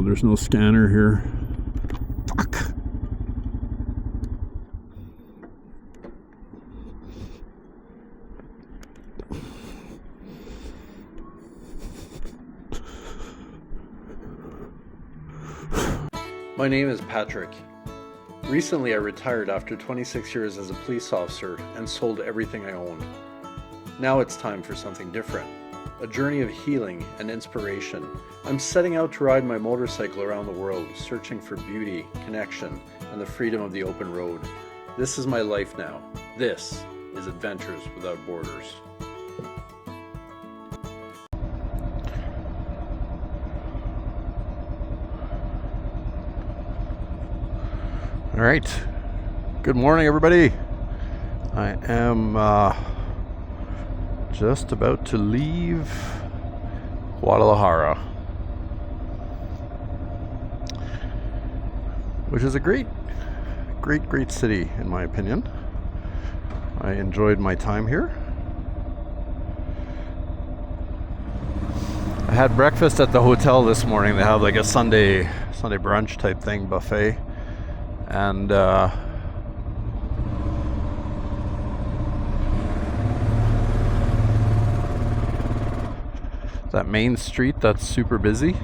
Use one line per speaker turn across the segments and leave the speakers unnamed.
there's no scanner here. Fuck.
My name is Patrick. Recently I retired after 26 years as a police officer and sold everything I owned. Now it's time for something different. A journey of healing and inspiration. I'm setting out to ride my motorcycle around the world, searching for beauty, connection, and the freedom of the open road. This is my life now. This is Adventures Without Borders.
All right. Good morning, everybody. I am just about to leave Guadalajara, which is a great city in my opinion. I enjoyed my time here. I had breakfast at the hotel this morning. They have like a Sunday brunch type thing, buffet. And that main street that's super busy,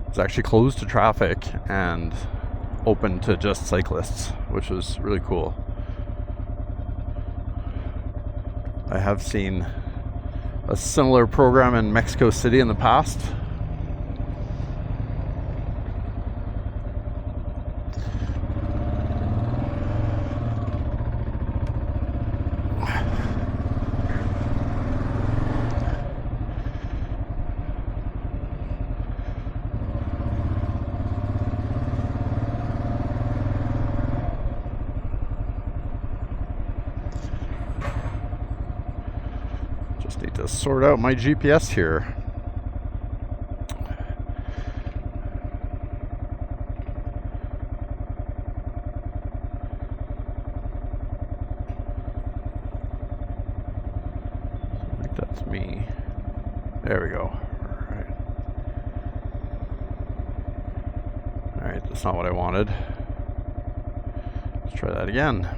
it's actually closed to traffic and open to just cyclists, which was really cool. I have seen a similar program in Mexico City in the past. Need to sort out my GPS here. I think that's me. There we go. All right, that's not what I wanted. Let's try that again.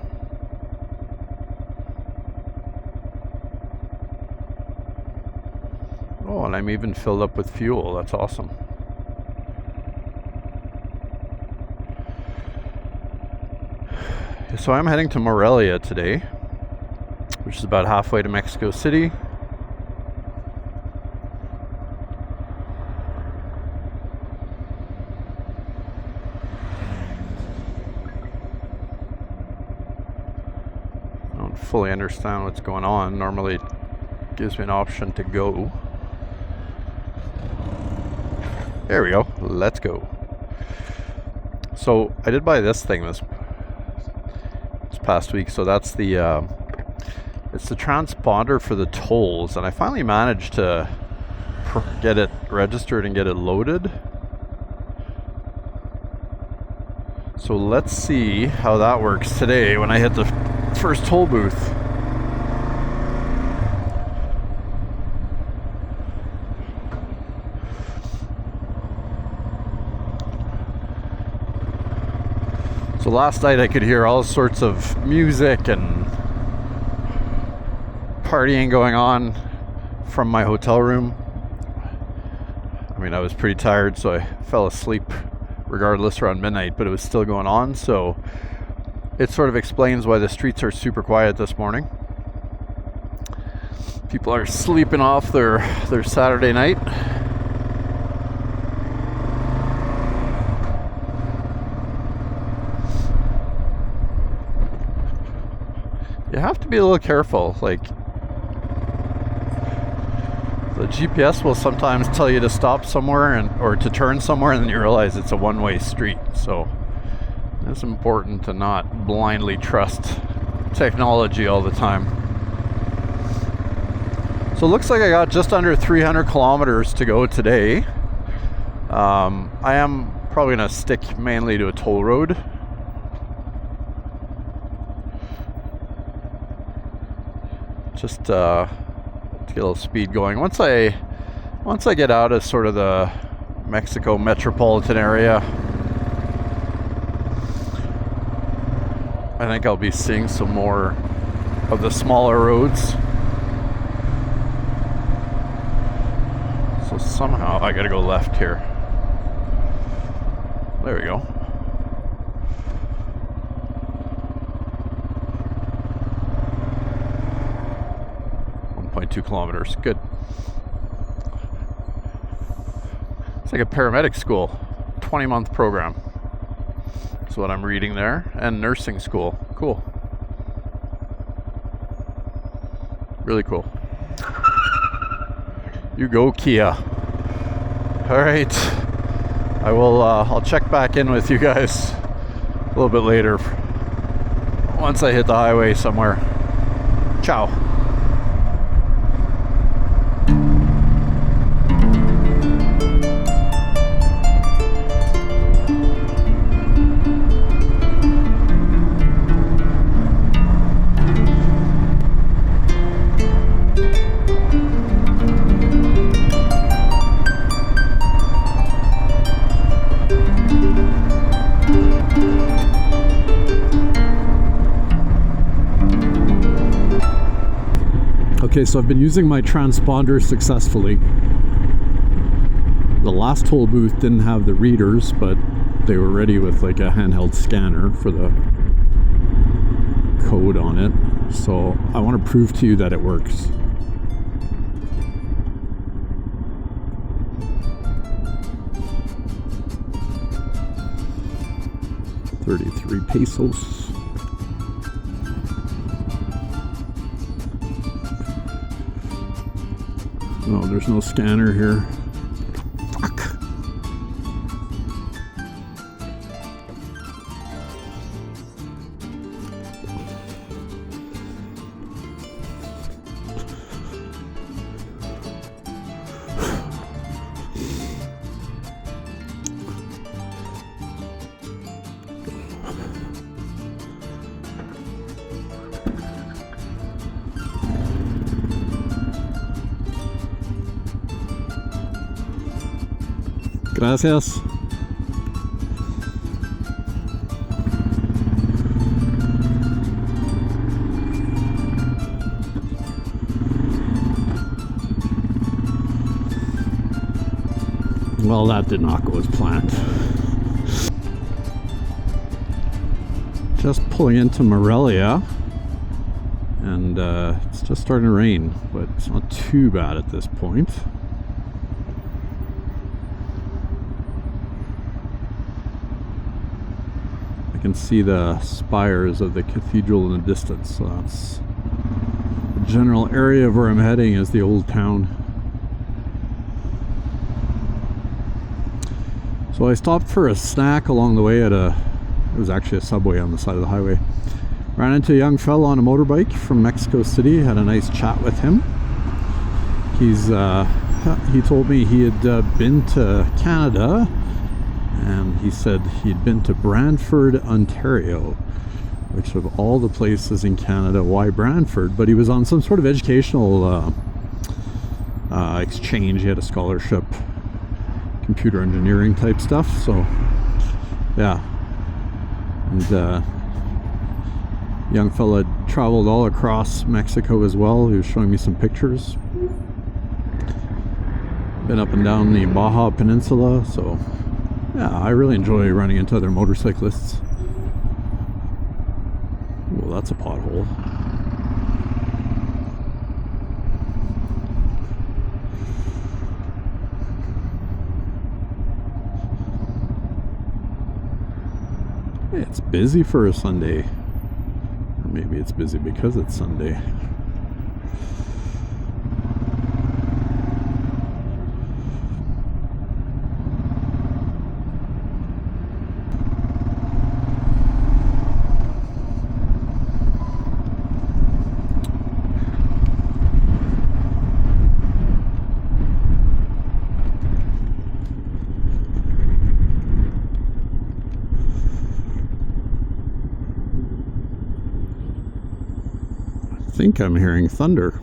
Oh, and I'm even filled up with fuel. That's awesome. So I'm heading to Morelia today, which is about halfway to Mexico City. I don't fully understand what's going on. Normally it gives me an option to go. There we go. Let's go. So I did buy this thing this past week. So that's the it's the transponder for the tolls, and I finally managed to get it registered and get it loaded. So let's see how that works today when I hit the first toll booth. So last night I could hear all sorts of music and partying going on from my hotel room. I mean, I was pretty tired, so I fell asleep regardless around midnight, but it was still going on. So it sort of explains why the streets are super quiet this morning. People are sleeping off their Saturday night. You have to be a little careful. Like, the GPS will sometimes tell you to stop somewhere or to turn somewhere, and then you realize it's a one-way street. So it's important to not blindly trust technology all the time. So it looks like I got just under 300 kilometers to go today. I am probably going to stick mainly to a toll road. Just to get a little speed going. Once I Once I get out of sort of the Mexico metropolitan area, I think I'll be seeing some more of the smaller roads. So somehow I gotta go left here. There we go. 1.2 kilometers. Good. It's like a paramedic school. 20-month program. That's what I'm reading there. And nursing school. Cool. Really cool. You go, Kia. All right. I will. I'll check back in with you guys a little bit later. Once I hit the highway somewhere. Ciao. Okay, so I've been using my transponder successfully. The last toll booth didn't have the readers, but they were ready with like a handheld scanner for the code on it. So I want to prove to you that it works. $33 pesos. Oh, there's no scanner here. Fuck. Gracias. Well, that did not go as planned. Just pulling into Morelia, and it's just starting to rain, but it's not too bad at this point. I can see the spires of the cathedral in the distance, so that's the general area of where I'm heading is the old town. So I stopped for a snack along the way at it was actually a Subway on the side of the highway. Ran into a young fella on a motorbike from Mexico City, had a nice chat with him. He told me he had been to Canada, and he said he'd been to Brantford, Ontario, which of all the places in Canada, why Brantford? But he was on some sort of educational exchange. He had a scholarship, computer engineering type stuff. So yeah, and young fella traveled all across Mexico as well. He was showing me some pictures. Been up and down the Baja Peninsula, so yeah, I really enjoy running into other motorcyclists. Well, that's a pothole. It's busy for a Sunday. Or maybe it's busy because it's Sunday. I think I'm hearing thunder.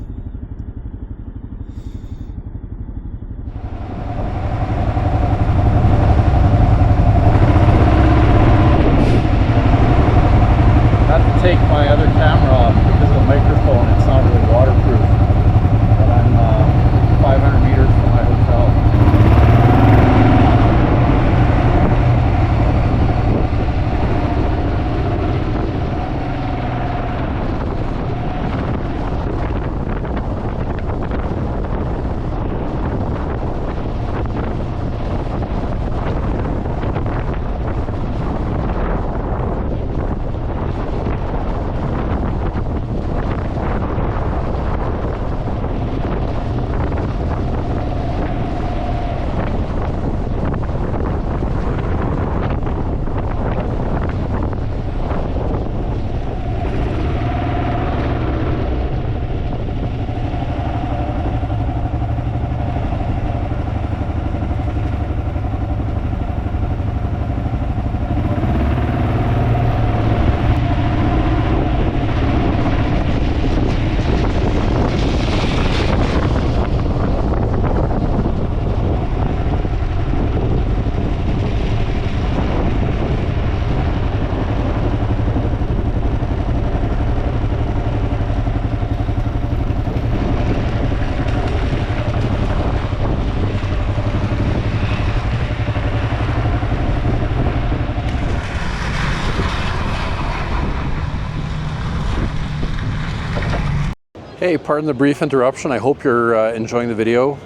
Hey, pardon the brief interruption. I hope you're enjoying the video.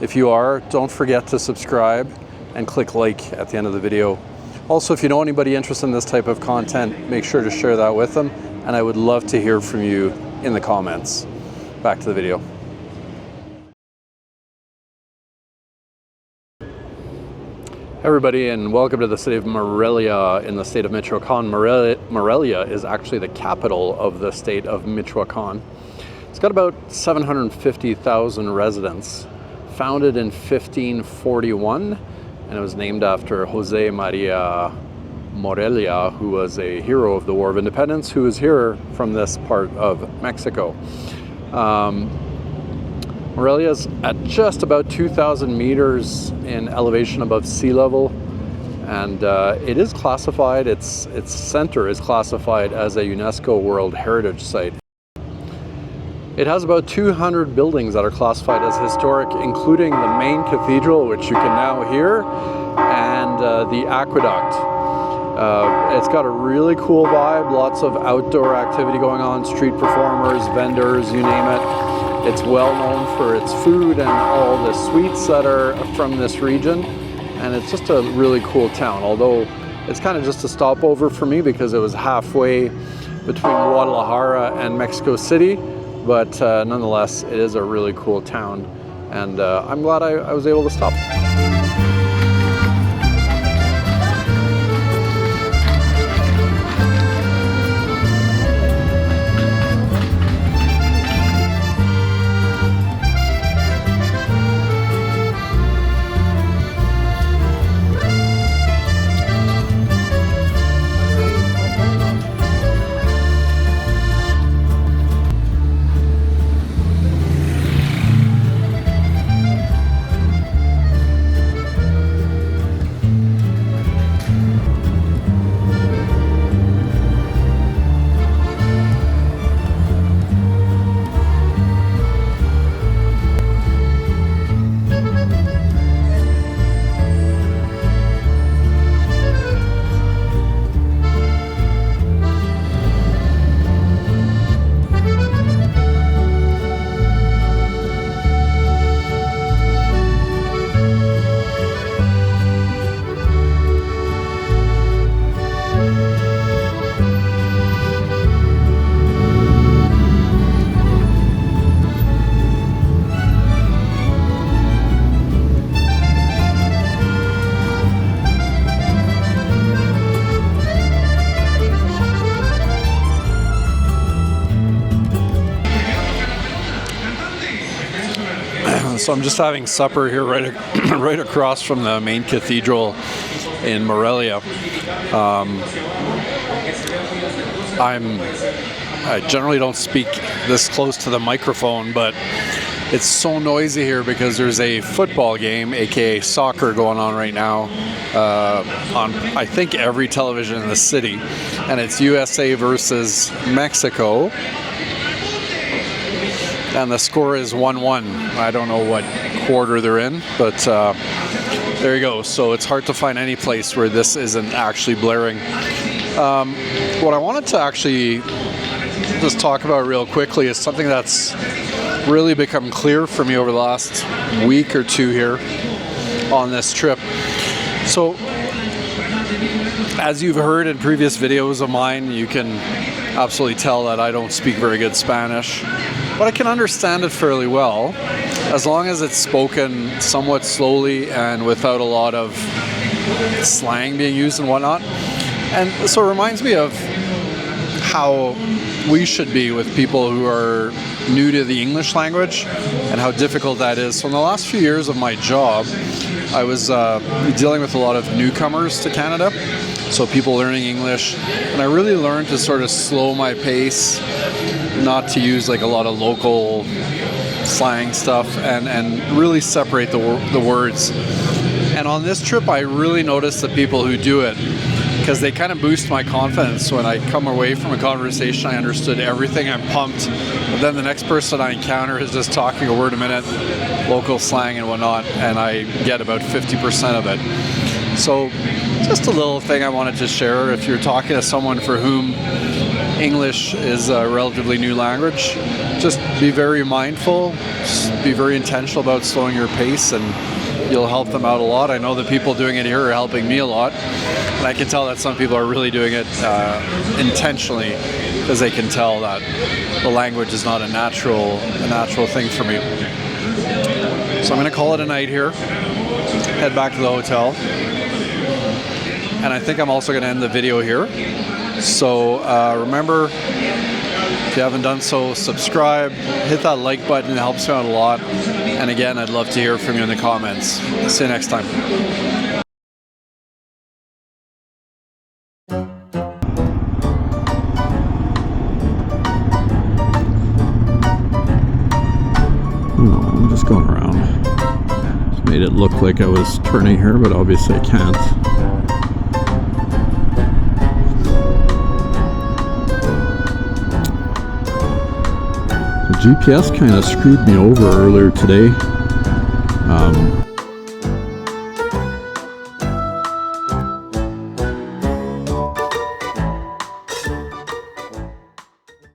If you are, don't forget to subscribe and click like at the end of the video. Also, if you know anybody interested in this type of content, make sure to share that with them. And I would love to hear from you in the comments. Back to the video. Hey everybody, and welcome to the city of Morelia in the state of Michoacan. Morelia is actually the capital of the state of Michoacan. It's got about 750,000 residents, founded in 1541, and it was named after Jose Maria Morelia, who was a hero of the War of Independence, who was here from this part of Mexico. Morelia is at just about 2,000 meters in elevation above sea level, and it is classified, its center is classified as a UNESCO World Heritage Site. It has about 200 buildings that are classified as historic, including the main cathedral, which you can now hear, and the aqueduct. It's got a really cool vibe, lots of outdoor activity going on, street performers, vendors, you name it. It's well known for its food and all the sweets that are from this region, and it's just a really cool town, although it's kind of just a stopover for me because it was halfway between Guadalajara and Mexico City. But nonetheless, it is a really cool town, and I'm glad I was able to stop. So I'm just having supper here right across from the main cathedral in Morelia. I generally don't speak this close to the microphone, but it's so noisy here because there's a football game, aka soccer, going on right now on I think every television in the city, and it's USA versus Mexico. And the score is 1-1. I don't know what quarter they're in, but there you go. So it's hard to find any place where this isn't actually blaring. What I wanted to actually just talk about real quickly is something that's really become clear for me over the last week or two here on this trip. So, as you've heard in previous videos of mine, you can absolutely tell that I don't speak very good Spanish. But I can understand it fairly well, as long as it's spoken somewhat slowly and without a lot of slang being used and whatnot. And so it reminds me of how we should be with people who are new to the English language and how difficult that is. So in the last few years of my job, I was dealing with a lot of newcomers to Canada, so people learning English, and I really learned to sort of slow my pace, not to use like a lot of local slang stuff, and really separate the words. And on this trip, I really noticed the people who do it, because they kind of boost my confidence. When I come away from a conversation, I understood everything, I'm pumped. But then the next person I encounter is just talking a word a minute, local slang and whatnot, and I get about 50% of it. So just a little thing I wanted to share. If you're talking to someone for whom English is a relatively new language. Just be very mindful, be very intentional about slowing your pace, and you'll help them out a lot. I know the people doing it here are helping me a lot, and I can tell that some people are really doing it intentionally, because they can tell that the language is not a natural thing for me. So I'm going to call it a night here, head back to the hotel, and I think I'm also going to end the video here. So remember, if you haven't done so, subscribe, hit that like button, it helps me out a lot. And again, I'd love to hear from you in the comments. See you next time.
No, I'm just going around. Just made it look like I was turning here, but obviously I can't. The GPS kind of screwed me over earlier today.